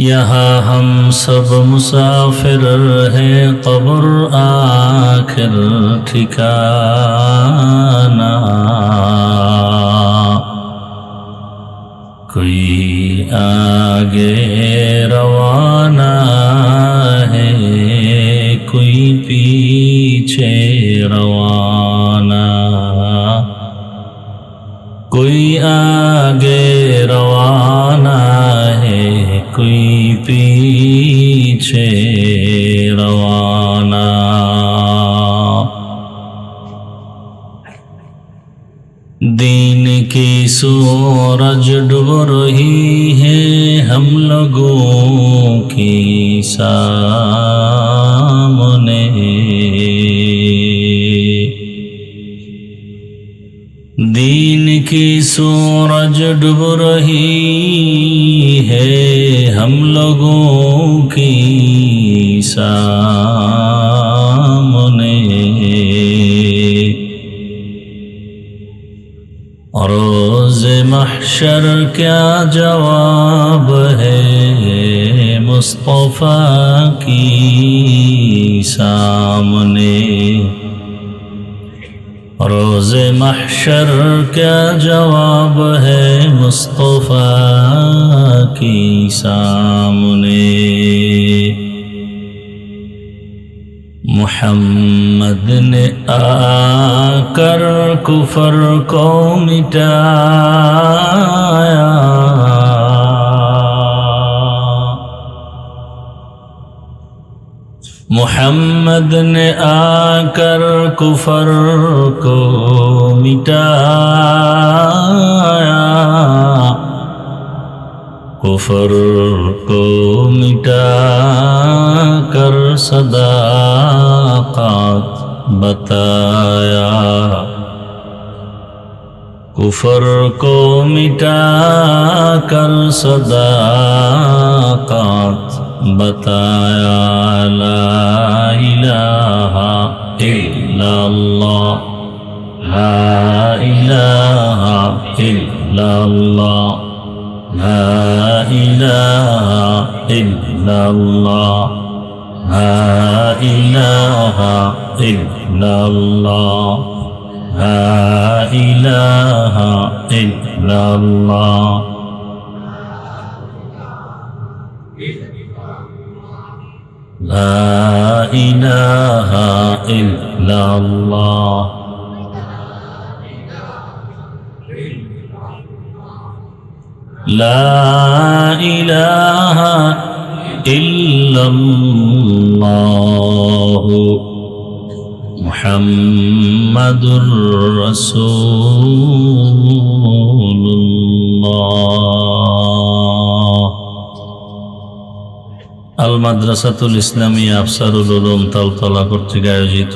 यहाँ हम सब मुसाफिर हैं, कब्र आखिर ठिकाना। कोई आगे रवाना है, कोई पीछे रवाना। कोई आगे रवाना है, कोई पीछे रवाना। दीन की सूरज डूब रही है हम लोगों की सामने। दीन की सूरज डूब रही है हम लोगों की सामने। रोज़े महशर क्या जवाब है मुस्तफ़ा की सामने। रोज़े महशर क्या जवाब है मुस्तफ़ा की सामने। मुहम्मद ने आकर कुफर को मिटाया। मुहम्मद ने आकर कुफर को मिटाया। कुफर को मिटाकर सदाक़त बताया। कुफर को मिटाकर सदाक़त बताया। ला इलाहा इल्लल्लाह, ला इलाहा इल्लल्लाह, ला इलाहा इल्लल्लाह, ला इलाहा इल्लल्लाह, ला इलाहा इल्लल्लाह। ला इलाहा इल्लल्लाह। ला इलाहा इल्लल्लाह मुहम्मदुर रसूलुल्लाह। আল মাদ্রাসাতুল ইসলামিয়া আফসারুল উলুম তালতলা কর্তৃক আয়োজিত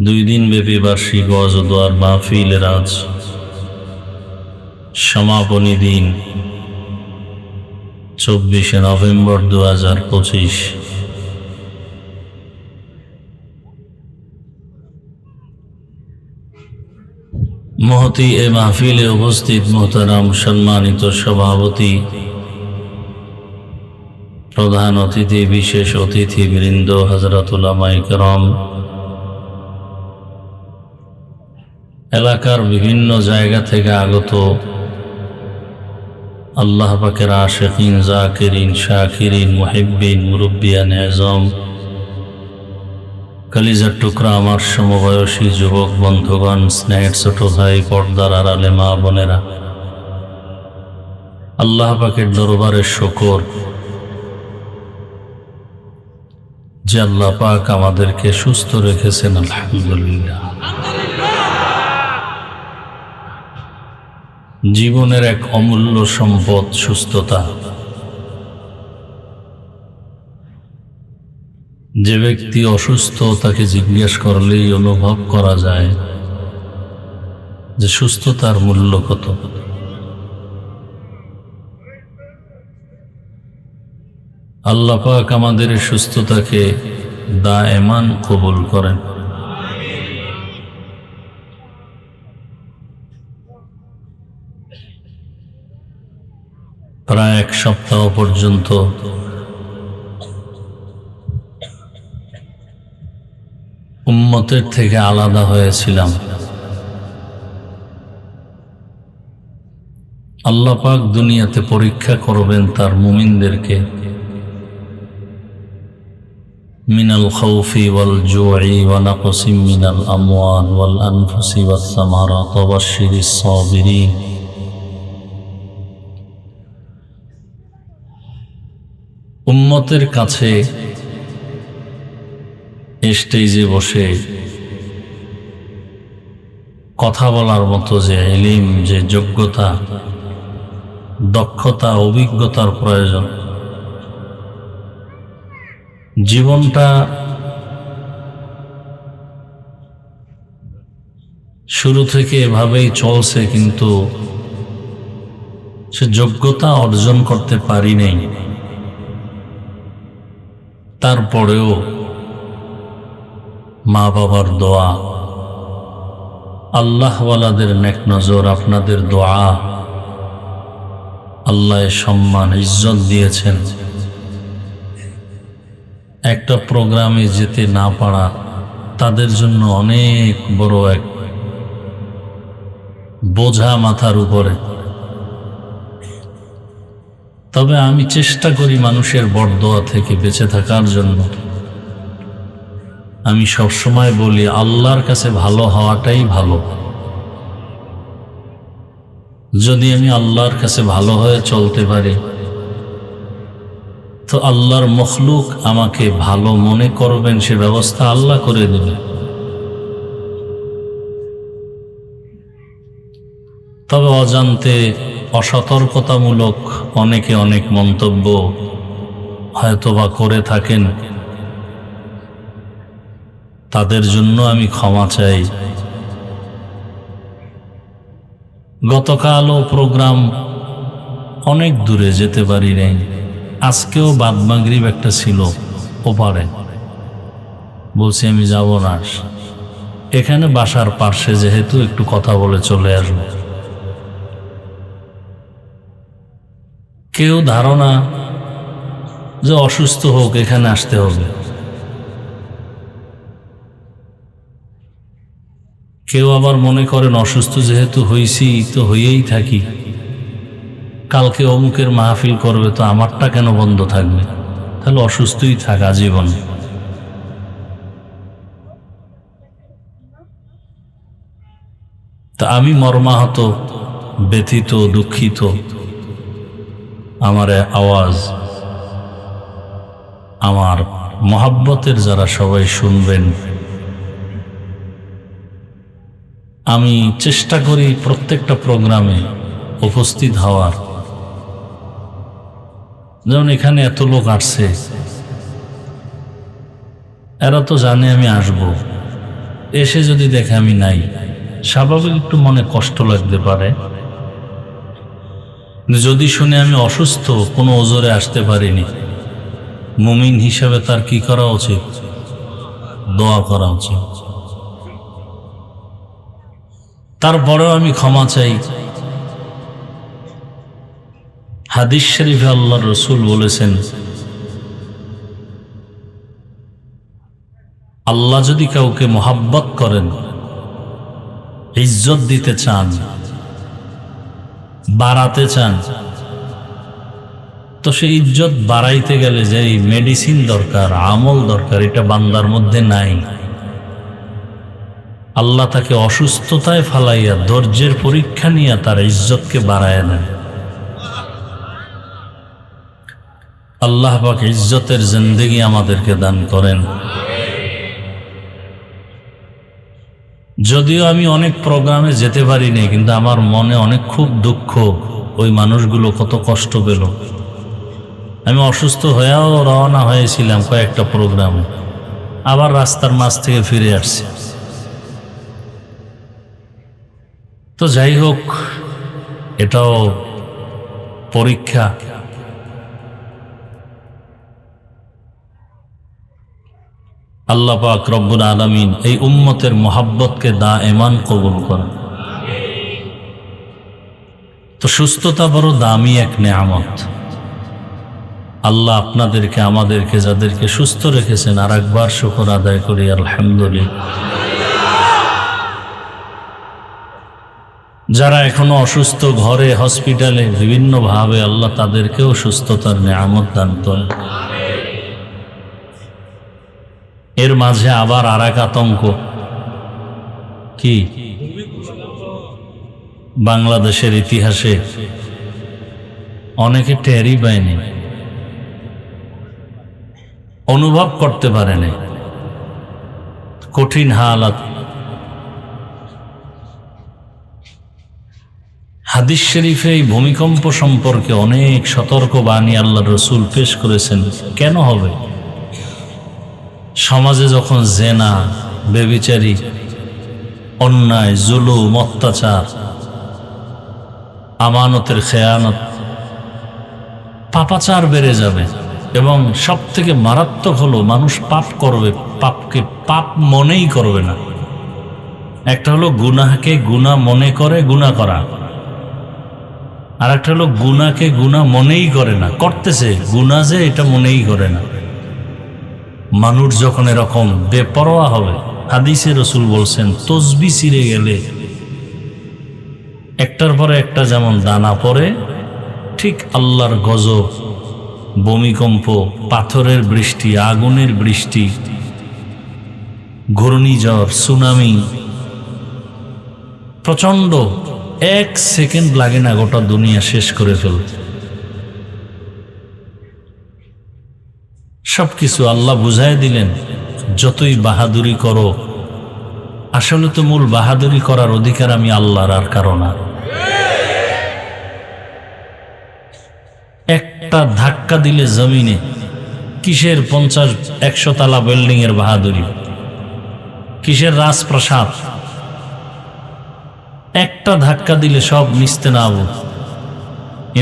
2 দিন ব্যাপী বার্ষিক ওয়াজ ও দোয়ার মাহফিলের আজ সমাপনী দিন 24 নভেম্বর 2025। মহতি এ মাহফিলে উপস্থিত মোহতারাম সম্মানিত সভাপতি, প্রধান অতিথি, বিশেষ অতিথিবৃন্দ, হযরত উলামায়ে কেরাম, এলাকার বিভিন্ন জায়গা থেকে আগত আল্লাহ পাকের আশিকিন, জাকিরিন, শাকিরিন, মুহিব্বিন, মুরব্বিয়ান আযম, কলিজার টুকরা আমার সমবয়সী যুবক বন্ধুগণ, স্নেহের ছোট ভাই, পর্দার আড়ালে মা বোনেরা, আল্লাহ পাকের দরবারে শুকর যে আল্লাহ পাক আমাদেরকে সুস্থ রেখেছেন, আলহামদুলিল্লাহ। জীবনের এক অমূল্য সম্পদ সুস্থতা। যে ব্যক্তি অসুস্থ তাকে জিজ্ঞেস করলেই অনুভব করা যায় যে সুস্থতার মূল্য কত। আল্লাহ পাক আমাদের সুস্থতাকে দায়েমান কবুল করেন। প্রায় এক সপ্তাহ পর্যন্ত উম্মতের থেকে আলাদা হয়েছিলাম। আল্লাহ পাক দুনিয়াতে পরীক্ষা করবেন তার মুমিনদেরকে মিনাল খাউফি ওয়াল জুই ওয়া নাকসিম মিনাল আমওয়াল ওয়াল আনফুসি ওয়াস সামারাত ওয়া বাশশিরিস সাবিরিন। উম্মতের কাছে স্টেজে বসে কথা বলার মতো যে ইলম, যে যোগ্যতা, দক্ষতা, অভিজ্ঞতার প্রয়োজন, জীবনটা শুরু থেকে এভাবেই চলছে, কিন্তু সে যোগ্যতা অর্জন করতে পারি নাই। তারপরেও মা বাবার দোয়া, আল্লাহওয়ালাদের নেক নজর, আপনাদের দোয়া, আল্লাহ সম্মান ইজ্জত দিয়েছেন। একটা প্রোগ্রামে যেতে না পারা তাদের জন্য অনেক বড় এক বোঝা মাথার উপরে। তবে আমি চেষ্টা করি মানুষের বরদোয়া থেকে বেঁচে থাকার জন্য। আমি সবসময় বলি আল্লাহর কাছে ভালো হওয়াটাই ভালো। যদি আমি আল্লাহর কাছে ভালো হয়ে চলতে পারি তো আল্লাহর মখলুক আমাকে ভালো মনে করবেন, সে ব্যবস্থা আল্লাহ করে দেবে। তবে অজান্তে অসতর্কতামূলক অনেকে অনেক মন্তব্য হয়তোবা করে থাকেন, তাদের জন্য আমি ক্ষমা চাই। গতকালও প্রোগ্রাম অনেক দূরে যেতে পারি নাই। আজকেও বাদ মাগরিব একটা ছিল ওপারে, বলছি আমি যাব না, এখানে বাসার পাশে যেহেতু একটু কথা বলে চলে আসবো। কেউ ধারণা যে অসুস্থ হোক এখানে আসতে হবে, কেউ আবার মনে করেন অসুস্থ যেহেতু হইছি তো হইয়েই থাকি, কালকে অমুকের মাহফিল করবে তো আমারটা কেন বন্ধ থাকবে, তাহলে অসুস্থই থাক আজীবন। তা আমি মর্মাহত, ব্যথিত, দুঃখিত। আমার আওয়াজ আমার মহাব্বতের যারা সবাই শুনবেন, আমি চেষ্টা করি প্রত্যেকটা প্রোগ্রামে উপস্থিত হওয়ার। যেমন এখানে এত লোক আসছে, এরা তো জানে আমি আসব, এসে যদি দেখে আমি নাই, স্বাভাবিক একটু মনে কষ্ট লাগতে পারে। যদি শুনে আমি অসুস্থ, কোনো ওজরে আসতে পারিনি, মুমিন হিসাবে তার কি করা উচিত? দোয়া করা উচিত। তারপরেও আমি ক্ষমা চাই। হাদিস শরীফে আল্লাহর রাসূল বলেছেন, আল্লাহ যদি কাউকে মোহাব্বত করেন, ইজ্জত দিতে চান, বাড়াতে চান, তো সেই ইজ্জত বাড়াইতে গেলে যে মেডিসিন দরকার, আমল দরকার, এটা বান্দার মধ্যে নাই। আল্লাহ তাকে অসুস্থতায় ফালাইয়া ধৈর্যের পরীক্ষা নিয়ে তার ইজ্জতকে বাড়ায় দেন। আল্লাহ পাক ইজ্জতের জিন্দেগি আমাদেরকে দান করেন। যদিও আমি অনেক প্রোগ্রামে যেতে পারিনি, কিন্তু আমার মনে অনেক খুব দুঃখ, ওই মানুষগুলো কত কষ্ট পেল। আমি অসুস্থ হয়েও রওনা হয়েছিলাম কয়েকটা প্রোগ্রামে, আবার রাস্তার মাঝ থেকে ফিরে আসছি। তো যাই হোক, এটাও পরীক্ষা। আল্লাহ পাক রব্বুল আলামিন এই উম্মতের মোহাব্বতকে দায়েমান কবুল করেন। তো তো সুস্থতা বড় দামি এক নেয়ামত। আল্লাহ আপনাদেরকে আমাদেরকে যাদেরকে সুস্থ রেখেছেন আর একবার শুকর আদায় করি আলহামদুলিল্লাহ। যারা এখনো অসুস্থ ঘরে হসপিটালে বিভিন্নভাবে আল্লাহ তাদেরকেও সুস্থতার নেয়ামত দান করেন। এর মাঝে আবার আর এক আতঙ্ক কি, বাংলাদেশের ইতিহাসে অনেকে টেরই পায়নি, অনুভব করতে পারেনি কঠিন হালাত। হাদিস শরীফে এই ভূমিকম্প সম্পর্কে অনেক সতর্কবাণী আল্লাহর রাসূল পেশ করেছেন। কেন হবে? সমাজে যখন জেনা, ব্যভিচারী, অন্যায়, জুলুম, অত্যাচার, আমানতের খেয়ানত, পাপাচার বেড়ে যাবে এবং সব থেকে মারাত্মক হলো মানুষ পাপ করবে, পাপকে পাপ মনেই করবে না। একটা হলো গুনাহকে গুনাহ মনে করে গুনাহ করা, আর একটা হলো গুনাহকে গুনাহ মনেই করে না, করতেছে গুনাহ যে এটা মনেই করে না। মানুষ যখন এরকম বেপরোয়া হবে, হাদিসে রাসূল বলছেন তসবিহ ছিঁড়ে গেলে একটার পরে একটা যেমন দানা পড়ে, ঠিক আল্লাহর গজব, ভূমিকম্প, পাথরের বৃষ্টি, আগুনের বৃষ্টি, ঘূর্ণিঝড়, সুনামি, প্রচন্ড, এক সেকেন্ড লাগে না গোটা দুনিয়া শেষ করে ফেলতে। সবকিছু আল্লাহ বুঝাই দিলেন, যতই বাহাদুরি করো, আসলে তো মূল বাহাদুরি করার অধিকার আমি আল্লাহর, আর কারো না। একটা ধাক্কা দিলে জমিনে কিসের 50-100 তলা বিল্ডিং এর বাহাদুরি, কিসের রাজপ্রাসাদ, একটা ধাক্কা দিলে সব নিস্তে নাবুদ।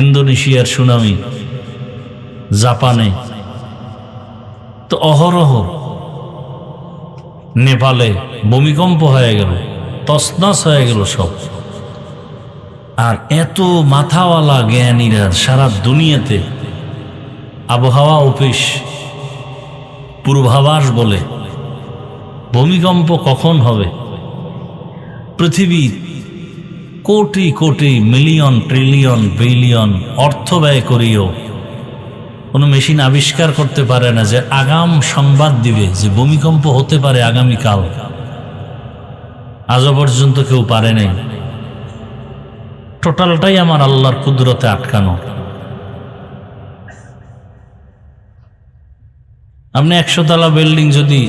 ইন্দোনেশিয়ার সুনামি, জাপানে তো অহরহ, নেপালে ভূমিকম্প হয়ে গেল, তছনছ হয়ে গেল সব। আর এত মাথাওয়ালা জ্ঞানীরা সারা দুনিয়াতে আবহাওয়া অফিস পূর্বাভাস বলে ভূমিকম্প কখন হবে। পৃথিবী crore crore million trillion billion অর্থ ব্যয় করিও কোনো মেশিন আবিষ্কার করতে পারে না যে আগাম সংবাদ দিবে যে ভূমিকম্প হতে পারে আগামীকাল। আজও পর্যন্ত কেউ পারে নাই। টোটালটাই আমার আল্লাহর কুদরতে আটকানো। আপনি 100 তলা বিল্ডিং যদি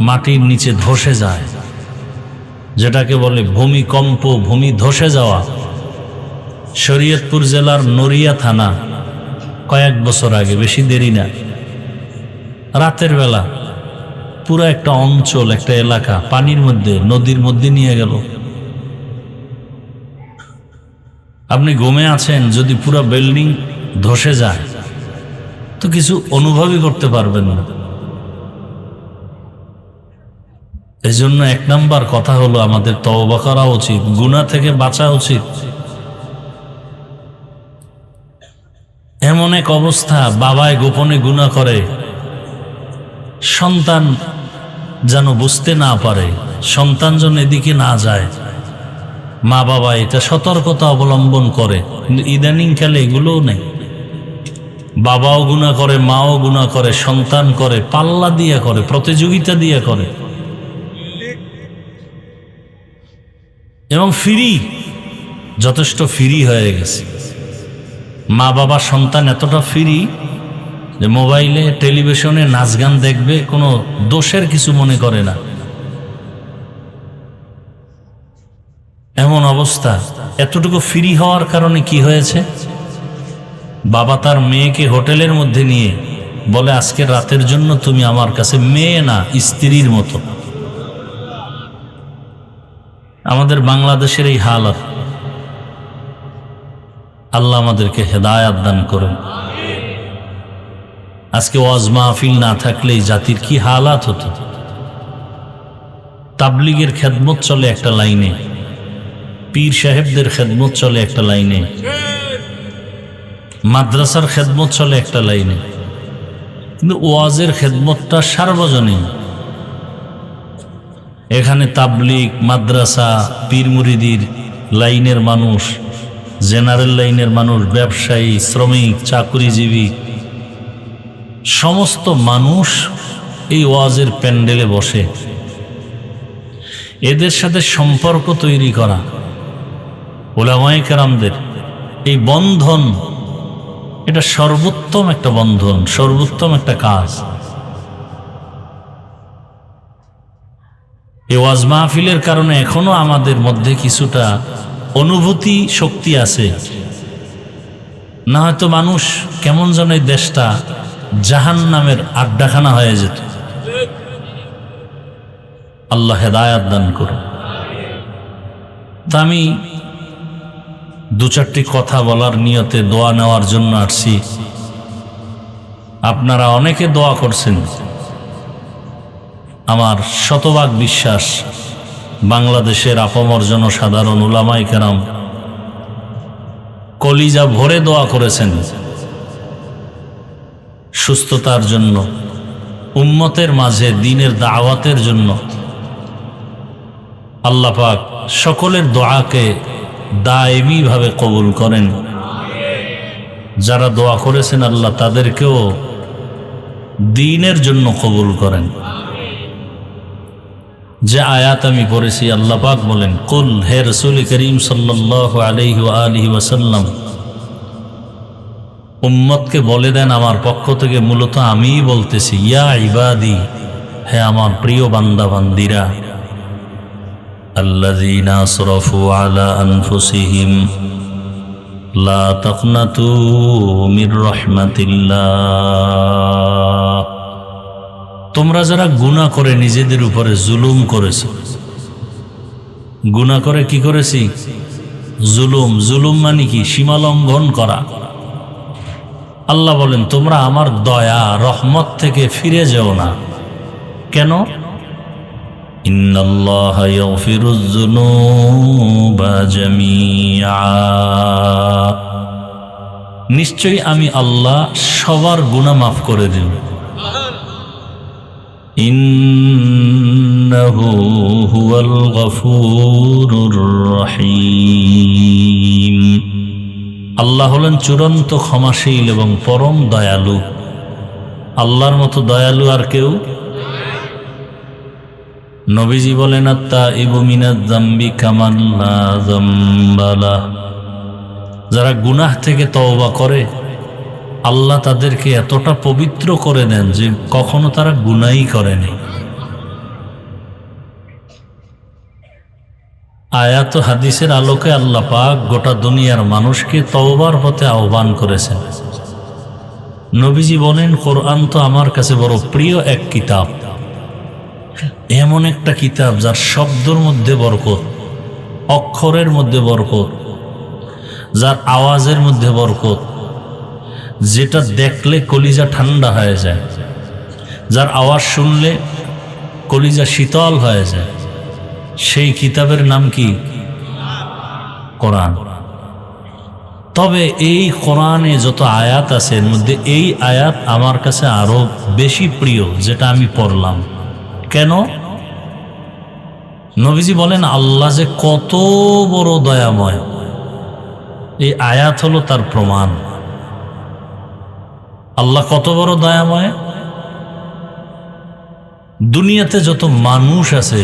মাটির নিচে ধসে যায়, যেটাকে বলে ভূমিকম্প, ভূমি ধসে যাওয়া, শরীয়তপুর জেলার নড়িয়া থানা কয়েক বছর আগে, বেশি দেরি না, রাতের বেলা পুরো একটা অঞ্চল, একটা এলাকা পানির মধ্যে, নদীর মধ্যে নিয়ে গেল। আপনি ঘুমে আছেন, যদি পুরো বিল্ডিং ধসে যায় তো কিছু অনুভবই করতে পারবেন না। এই জন্য 1 নাম্বার কথা হলো আমাদের তওবা করা উচিত, গুনাহ থেকে বাঁচা উচিত। এমন এক অবস্থা, বাবায় গোপনে গুনাহ করে, সন্তান যেন বুঝতে না পারে, সন্তান যেন এদিকে না যায়, মা বাবা এটা সতর্কতা অবলম্বন করে। কিন্তু ইদানিং কালে এগুলোও নেই। বাবাও গুনাহ করে, মাও গুনাহ করে, সন্তান করে, পাল্লা দিয়ে করে, প্রতিযোগিতা দিয়ে করে, এবং ফ্রি, যথেষ্ট ফ্রি হয়ে গেছে। মা বাবা সন্তান এতটা ফ্রি যে মোবাইলে টেলিভিশনে নাচ গান দেখবে, কোনো দোষের কিছু মনে করে না। এমন অবস্থা। এতটুকু ফ্রি হওয়ার কারণে কি হয়েছে, বাবা তার মেয়েকে হোটেলের মধ্যে নিয়ে বলে আজকে রাতের জন্য তুমি আমার কাছে মেয়ে না স্ত্রীর মতো। আমাদের বাংলাদেশের এই হালত, আল্লাহ আমাদেরকে হেদায়াত দান করুন। আজকে ওয়াজ মাহফিল না থাকলে এই জাতির কি হালাত হতো। তাবলিগের খেদমত চলে একটা লাইনে, পীর সাহেবদের খেদমত চলে একটা লাইনে, মাদ্রাসার খেদমত চলে একটা লাইনে, কিন্তু ওয়াজের খেদমতটা সার্বজনীন। এখানে তাবলিগ, মাদ্রাসা, পীর মুরিদির লাইনের মানুষ, জেনারেল লাইনের মানুষ, ব্যবসায়ী, শ্রমিক, চাকরিজীবী, সমস্ত মানুষ এই ওয়াজের প্যান্ডেলে বসে। এদের সাথে সম্পর্ক তৈরি করা, উলামায়ে কেরামদের এই বন্ধন, এটা সর্বোত্তম একটা বন্ধন, সর্বোত্তম একটা কাজ। এই ওয়াজ মাহফিলের কারণে এখনো আমাদের মধ্যে কিছুটা অনুভূতি শক্তি আছে, না হয়তো মানুষ কেমন যেন এই দেশটা জাহান্নামের আড্ডাখানা হয়ে যেত। আল্লাহ হেদায়াত দান করুন। তা আমি দু চারটি কথা বলার নিয়তে দোয়া নেওয়ার জন্য আসছি। আপনারা অনেকে দোয়া করছেন, আমার শতভাগ বিশ্বাস বাংলাদেশের আপামর জনসাধারণ উলামায়ে কেরাম কলিজা ভরে দোয়া করেছেন সুস্থতার জন্য, উম্মতের মাঝে দ্বীনের দাওয়াতের জন্য। আল্লাহ পাক সকলের দোয়াকে দায়েমি ভাবে কবুল করেন। যারা দোয়া করেছেন আল্লাহ তাদেরকেও দ্বীনের জন্য কবুল করেন। যে আয়াত আমি পড়েছি, আল্লাহ পাক বলেন, কুল, হে রাসূল করিম সাল্লাল্লাহু আলাইহি ওয়া আলিহি ওয়াসাল্লাম, উম্মতকে বলে দেন আমার পক্ষ থেকে, মূলত আমিই বলতেছি, ইয়া ইবাদি, হে আমার প্রিয় বান্দা বান্দিরা, আল্লাযীনা আসরাফু আলা আনফুসিহিম লা তাকনাতু মির রাহমাতিল্লাহ। তোমরা যারা গুনাহ করে নিজেদের উপরে জুলুম করেছো, গুনাহ করে কি করেছি? জুলুম। জুলুম মানে কি? সীমা লঙ্ঘন করা। আল্লাহ বলেন তোমরা আমার দয়া রহমত থেকে ফিরে যেও না। কেন? ইন্নাল্লাহা ইয়াগফিরুয যুনুবা জামিআ, নিশ্চয়ই আমি আল্লাহ সবার গুনাহ মাফ করে দেব। ইন্নাহু হুয়াল গফুরুর রহিম, আল্লাহ হলেন চূড়ান্ত ক্ষমাশীল এবং পরম দয়ালু। আল্লাহর মতো দয়ালু আর কেউ? নবীজি বলেন, আত্তাইবু মিনাজ যামবি কামান লা যামবা লাহ, যারা গুনাহ থেকে তওবা করে আল্লাহ তাদেরকে এতটা পবিত্র করে দেন যে কখনো তারা গুনাহই করেনি। আয়াত ও হাদিসের আলোকে আল্লাহ পাক গোটা দুনিয়ার মানুষকে তওবার পথে আহ্বান করেছেন। নবীজি বলেন, কোরআন তো আমার কাছে বড় প্রিয় এক কিতাব, এমন একটা কিতাব যার শব্দের মধ্যে বরকত, অক্ষরের মধ্যে বরকত, যার আওয়াজের মধ্যে বরকত, যেটা দেখলে কলিজা ঠান্ডা হয়ে যায়, যার আওয়াজ শুনলে কলিজা শীতল হয়ে যায়। সেই কিতাবের নাম কি? কোরআন। তবে এই কোরআনে যত আয়াত আছে এর মধ্যে এই আয়াত আমার কাছে আরো বেশি প্রিয়, যেটা আমি পড়লাম। কেন? নবীজি বলেন আল্লাহ যে কত বড় দয়াময়, এই আয়াত হলো তার প্রমাণ। আল্লাহ কত বড় দয়াময়। দুনিয়াতে যত মানুষ আছে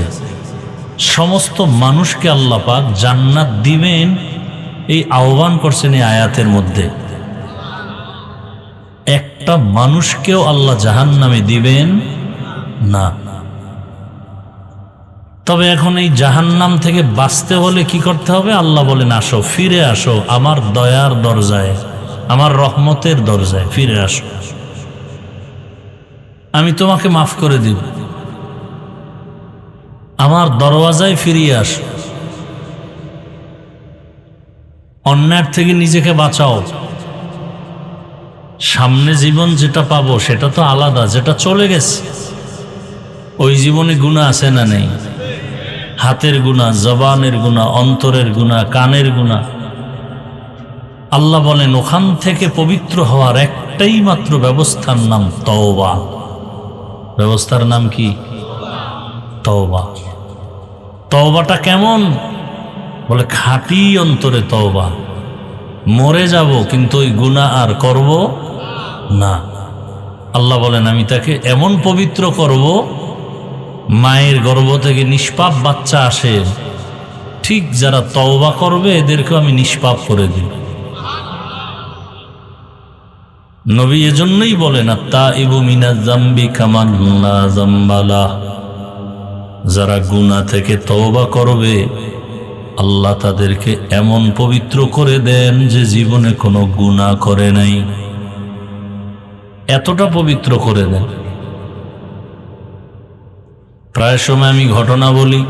সমস্ত মানুষকে আল্লাহ পাক জান্নাত দিবেন এই আহ্বান করছেন এই আয়াতের মধ্যে। একটা মানুষকেও আল্লাহ জাহান্নামে দিবেন না। তবে এখন এই জাহান্নাম থেকে বাঁচতে হলে কি করতে হবে? আল্লাহ বলেন আসো, ফিরে আসো আমার দয়ার দরজায়, আমার রহমতের দরজায় ফিরে আসো, আমি তোমাকে মাফ করে দিব, আমার দরওয়াজায় ফিরিয়ে আসো। অন্যায় থেকে নিজেকে বাঁচাও। সামনে জীবন যেটা পাবো সেটা তো আলাদা, যেটা চলে গেছে। ওই জীবনে গুনাহ আছে না নেই? হাতের গুনাহ, জবানের গুনাহ, অন্তরের গুনাহ, কানের গুনাহ। আল্লাহ বলেন ওখান থেকে পবিত্র হওয়ার একটাই মাত্র ব্যবস্থার নাম তওবা। ব্যবস্থার নাম কি? তওবা। তওবাটা কেমন? বলে খাঁটি অন্তরে তওবা। মরে যাব কিন্তু ওই গুনাহ আর করব না। আল্লাহ বলেন আমি তাকে এমন পবিত্র করব, মায়ের গর্ভ থেকে নিষ্পাপ বাচ্চা আসে, ঠিক যারা তওবা করবে এদেরকে আমি নিষ্পাপ করে দিই। নবী এজন্যই বলেন আত্তাইবু মিনাজ যামবি কামান লা যামবা লাহ। যারা গুনাহ থেকে তওবা করবে আল্লাহ তাদেরকে এমন পবিত্র করে দেন যে জীবনে কোনো গুনাহ করে নাই, এতটা পবিত্র করে দেন। প্রায় সময় আমি ঘটনা বলি,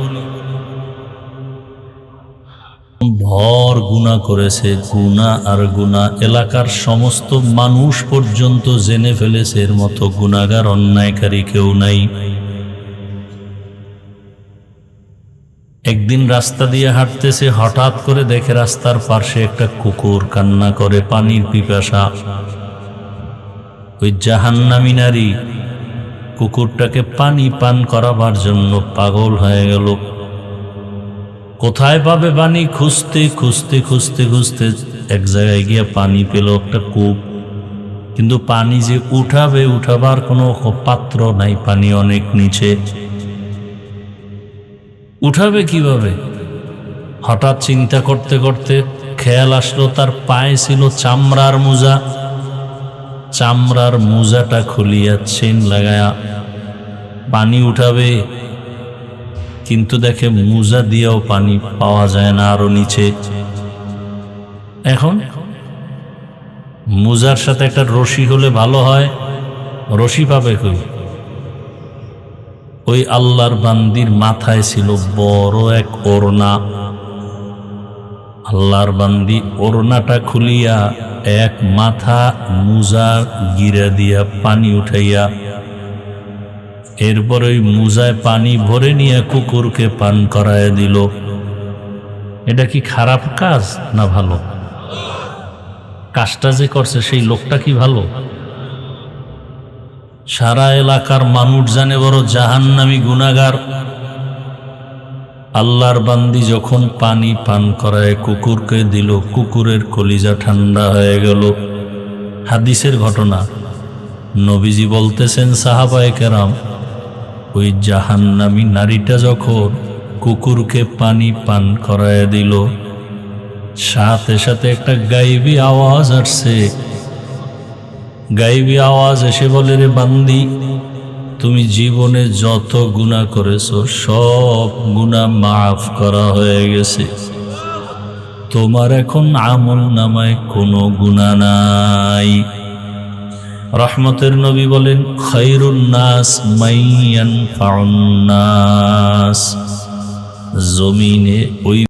ভর গুনাহ করেছে, গুনাহ আর গুনাহ, এলাকার সমস্ত মানুষ পর্যন্ত জেনে ফেলেছে এর মতো গুনাহগার অন্যায়কারী কেউ নাই। একদিন রাস্তা দিয়ে হাঁটতেছে, হঠাৎ করে দেখে রাস্তার পাশে একটা কুকুর কান্না করে, পানির পিপাসা। ওই জাহান্নামী নারী কুকুরটাকে পানি পান করাবার জন্য পাগল হয়ে গেল। কোথায় পাবে পানি? খুঁজতে খুঁজতে খুঁজতে খুঁজতে এক জায়গায় গিয়ে পানি পেল, একটা কূপ। কিন্তু পানি যে উঠাবে, উঠাবার কোনো পাত্র নাই, পানি অনেক নিচে, উঠাবে কিভাবে? হঠাৎ চিন্তা করতে করতে খেয়াল আসলো তার পায়ে ছিল চামড়ার মোজা। চামড়ার মোজাটা খুলিয়া চেন লাগায়া পানি উঠাবে, কিন্তু দেখে মোজা দিয়েও পানি পাওয়া যায় না, আরো নিচে। এখন মোজার সাথে একটা রশি হলে ভালো হয়, রশি পাবে কই? ওই আল্লাহর বান্দির মাথায় ছিল বড় এক ওড়না। আল্লাহর বান্দি ওড়নাটা খুলিয়া এক মাথা মোজা গিরা দিয়া পানি উঠাইয়া এরপর ওই মোজায় পানি ভরে নিয়ে কুকুরকে পান করায় দিল। এটা কি খারাপ কাজ না ভালো? কাজটা যে করছে সেই লোকটা কি ভালো? সারা এলাকার মানুষ জানে বড় জাহান্নামী গুনাহগার। আল্লাহর বান্দি যখন পানি পান করায় কুকুরকে দিল, কুকুরের কলিজা ঠান্ডা হয়ে গেল। হাদিসের ঘটনা, নবীজি বলতেছেন সাহাবায়ে কেরাম, ওই জাহান্নামী নারীটা যখন কুকুরকে পানি পান করায় দিল, সাথে সাথে একটা গায়েবী আওয়াজ আসছে। গায়েবী আওয়াজ এসে বলে, রে বান্দি, তুমি জীবনে যত গুনাহ করেছো সব গুনাহ মাফ করা হয়ে গেছে, তোমার এখন আমল নামায় কোনো গুনাহ নাই। রহমতের নবী বলেন, খায়রুন নাস মাইয়ানফাউন নাস। জমিনে ওই